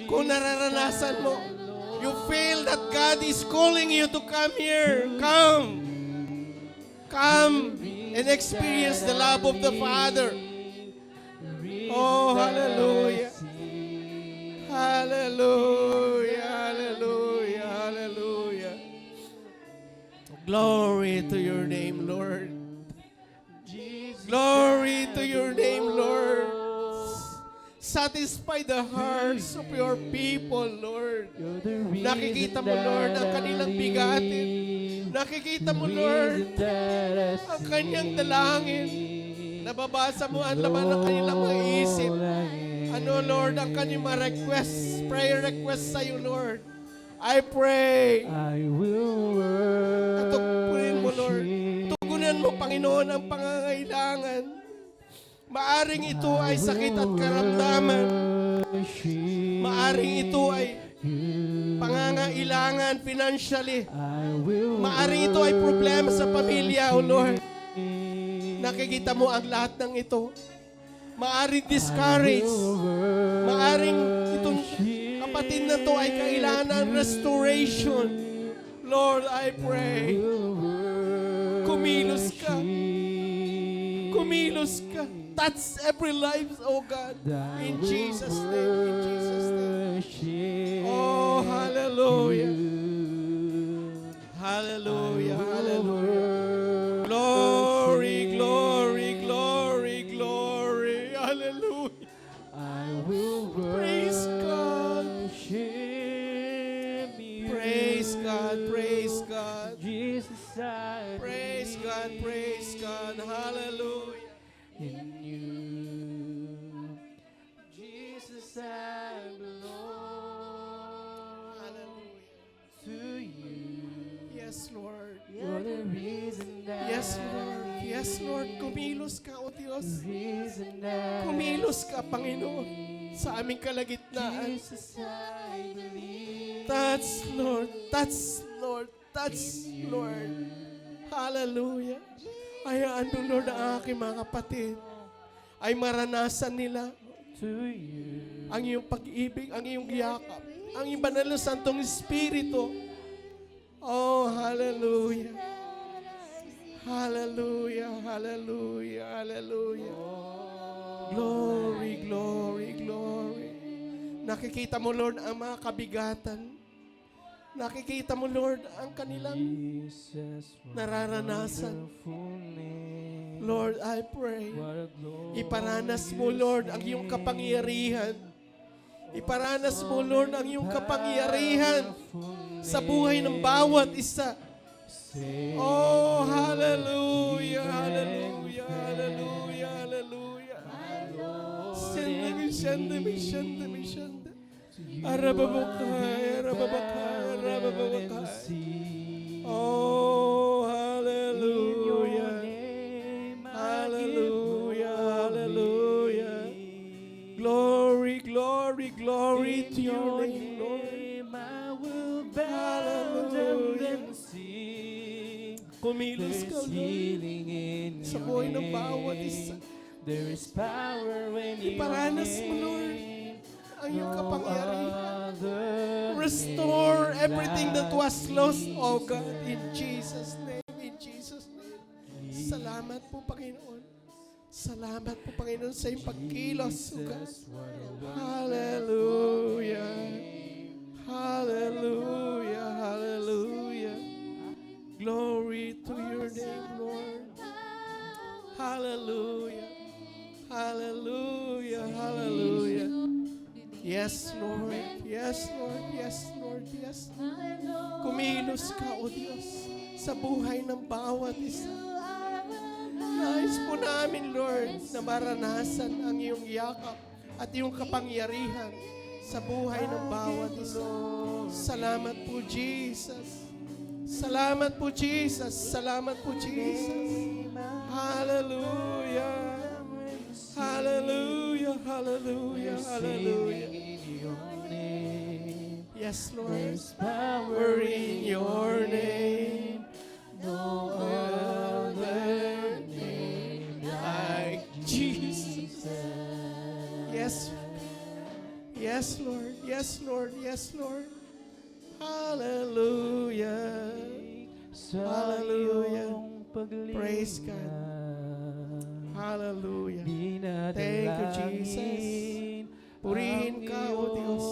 Kung nararanasan mo, you feel that God is calling you to come here. Come. Come and experience the love of the Father. Oh, hallelujah. Hallelujah, hallelujah, hallelujah. Glory to your name, Lord. Glory to your name, Lord. Satisfy the hearts of your people, Lord. Nakikita mo, Lord, ang kanilang bigatin. Nakikita mo, Lord, ang kanyang dalangin. Nababasa mo ang laman ng kanilang mga isip. Ano, Lord, ang kanilang mga requests, prayer requests sa iyo, Lord. I pray. I will worship. Tugunin mo, Lord. Tugunan mo, Panginoon, ang pangangailangan. Maaring ito ay sakit at karamdaman. Maaring ito ay pangangailangan financially. Maaring ito ay problema sa pamilya, O Lord. Nakikita mo ang lahat ng ito. Maaring discouraged. Maaring itong kapatid na to ay kailangan ng restoration. Lord, I pray. Kumilos ka. Kumilos ka. Touch every life, oh God. In Jesus' name. In Jesus' name. Oh, hallelujah. Hallelujah. Hallelujah. Glory, glory, glory, glory. Hallelujah. I will Praise God. worship you. Praise God. Praise God. Jesus, I Praise God. Praise God. Hallelujah. in you. Jesus, I belong Hallelujah. to you. Yes, Lord. You're the reason that Yes, Lord. Yes, Lord. Kumilos ka, O Diyos. reason that Kumilos ka, Panginoon, sa aming kalagitnaan. Jesus, I believe. Touch, Lord. Touch, Lord. Touch, Lord. Hallelujah. Hayaan mo, Lord, ang aking mga kapatid ay maranasan nila To you. ang iyong pag-ibig, ang iyong yakap, ang iyong banal na Santong Espiritu. Oh, hallelujah. Hallelujah, hallelujah, hallelujah. Glory, glory, glory. Nakikita mo, Lord, ang mga kabigatan. Nakikita mo, Lord, ang kanilang Jesus, what nararanasan. wonderful name. Lord, I pray. What a glorious Iparanas mo, Lord, ang iyong kapangyarihan. Iparanas mo, Lord, ang iyong kapangyarihan sa buhay ng bawat isa. Sing Oh, hallelujah, hallelujah, hallelujah, hallelujah. Shanda mi shanda mi shanda mi shanda. Arababakay, arababakay, arababakay. Oh, hallelujah. Hallelujah, hallelujah. Glory, glory, glory to your name, Lord. I will bow down and sing. Kumilos ka, There's Lord. healing in Sa your buhay ng bawat isa. name. There is power in your Iparanas mo, Lord, name. ang iyong No kapangyarihan. other Restore name everything that like was lost, oh Jesus. God, in Jesus' name, in Jesus' name. Salamat po, Panginoon. Salamat po, Panginoon, sa iyong pagkilos, oh God. Jesus, what a wonderful Hallelujah. Hallelujah. Hallelujah. Glory to your name, Lord. Hallelujah. Hallelujah. Hallelujah. Yes, Lord. Yes, Lord. Yes, Lord. Yes. Kumilos ka, O Diyos, sa buhay ng bawat isa. Nais po namin, Lord, na maranasan ang iyong yakap at iyong kapangyarihan sa buhay ng bawat isa. Salamat po, Jesus. Salamat po, Jesus. Salamat po, Jesus. Hallelujah. Hallelujah. Hallelujah. Hallelujah. Yes, Lord. There's power We're in your name. No Other name like Jesus. Yes. Yes, Lord. Yes, Lord. Yes, Lord. Hallelujah. Hallelujah. Praise God. Hallelujah. Thank you, Jesus. Purihin ka, O Diyos.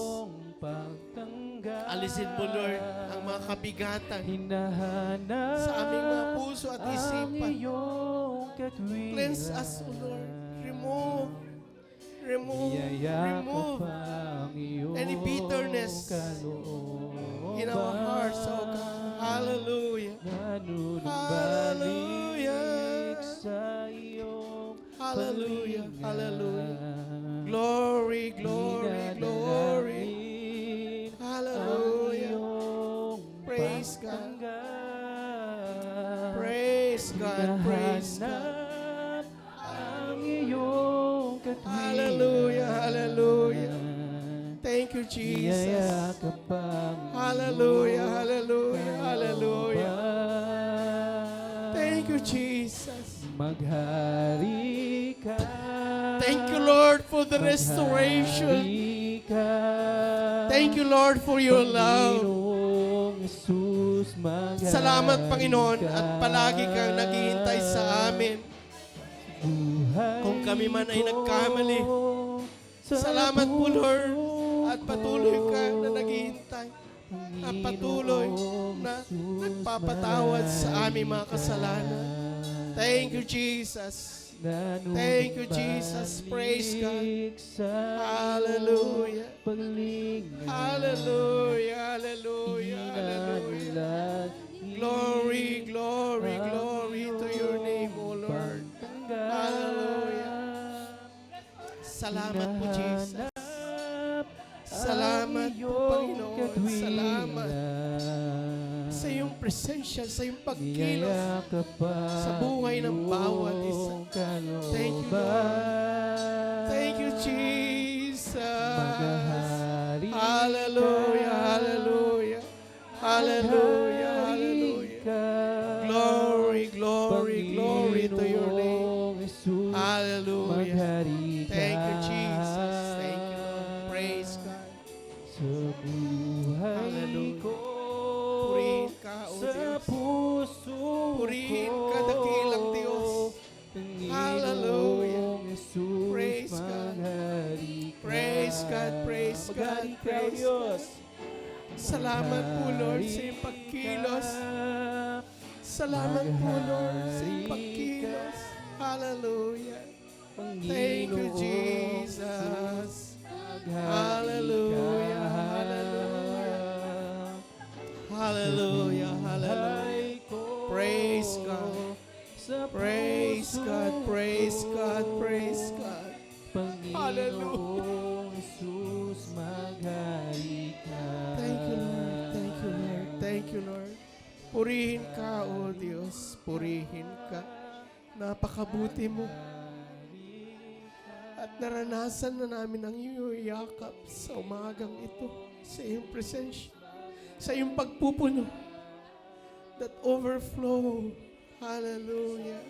Alisin mo, Lord, ang mga kabigatan sa aming mga puso at isipan. Cleanse us, O Lord. Remove any bitterness in our hearts, O God. Hallelujah. Hallelujah. Hallelujah. Hallelujah. Glory, glory, glory. Hallelujah. Praise God. Praise God. Praise God. Hallelujah. Hallelujah. Thank you, Jesus. Hallelujah. Hallelujah. Hallelujah. Thank you, Jesus. Maghari ka. Thank you, Lord, for the restoration. Maghari ka. Thank you, Lord, for your love. Panginoong Jesus, maghari Salamat, Panginoon, ka. at palagi kang naghihintay sa amin. Buhay Kung kami man ay nagkamali, ko sa salamat po, Lord, puso at patuloy ka na ko. naghihintay. At patuloy na nagpapatawad sa aming mga kasalanan. Thank you, Jesus. Thank you, Jesus. Praise God. Hallelujah. Hallelujah. Hallelujah. Hallelujah. Glory, glory, glory to your name, O Lord. Hallelujah. Salamat po, Jesus. Salamat po, Panginoon. Salamat sa iyong presensya, sa iyong pagkilos sa buhay ng bawat isa. Thank you, Lord. Thank you, Jesus. Hallelujah, hallelujah. Hallelujah, hallelujah. Glory, glory, glory to your name. Hallelujah. Thank you, Jesus. Thank you, Lord. Praise God. Sa buhay Hallelujah. ko, Purihin ka, O sa Diyos. puso Purihin ko, ka, dakilang Diyos. Panginoong Hallelujah. Jesus, Praise God. maghari ka. Praise God, praise God, Maghari ka, praise Diyos. Salamat po, Lord, sa iyong pagkilos. Salamat po, Lord, sa iyong pagkilos. Hallelujah. Thank you, Jesus. Hallelujah, hallelujah. Hallelujah, hallelujah. Praise God, praise God. Panginoong Jesus, maghari ka. Thank you, Lord. Thank you, Lord. Thank you, Lord. Purihin ka, O Diyos. Purihin ka. Napakabuti mo. At naranasan na namin ang iyong yakap sa umagang ito. Sa iyong presensya. Sa iyong pagpupuno. That overflow. Hallelujah.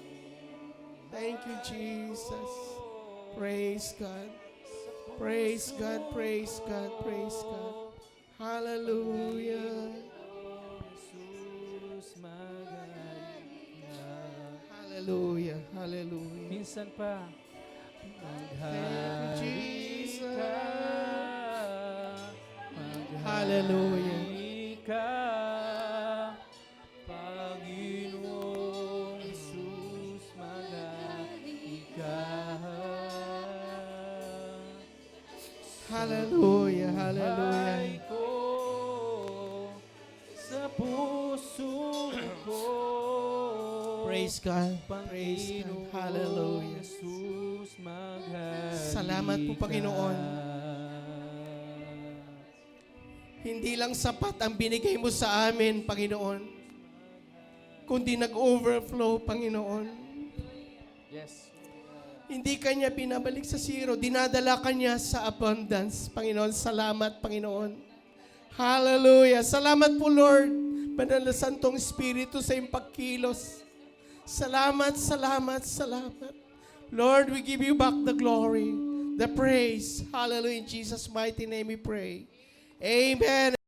Thank you, Jesus. Praise God. Praise God, praise God, praise God. Hallelujah. Jesus, maghari ka. Hallelujah, hallelujah. Minsan pa, Thank you, maghari Jesus. ka. Hallelujah. Maghari ka. Panginoong Jesus, maghari ka. Hallelujah, hallelujah. Buhay ko, sa puso ko. Praise God, praise God. Panginoong Hallelujah. Jesus, maghari Salamat po, Panginoon. ka. Hindi lang sapat ang binigay mo sa amin, Panginoon, kundi nag-overflow, Panginoon. Yes. Hindi kanya binabalik sa zero, dinadala kanya sa abundance, Panginoon. Salamat, Panginoon. Hallelujah. Salamat po, Lord. Banal na Santong Espiritu sa iyong pagkilos. Salamat, salamat, salamat. Lord, we give you back the glory, the praise. Hallelujah. In Jesus' mighty name we pray. Amen.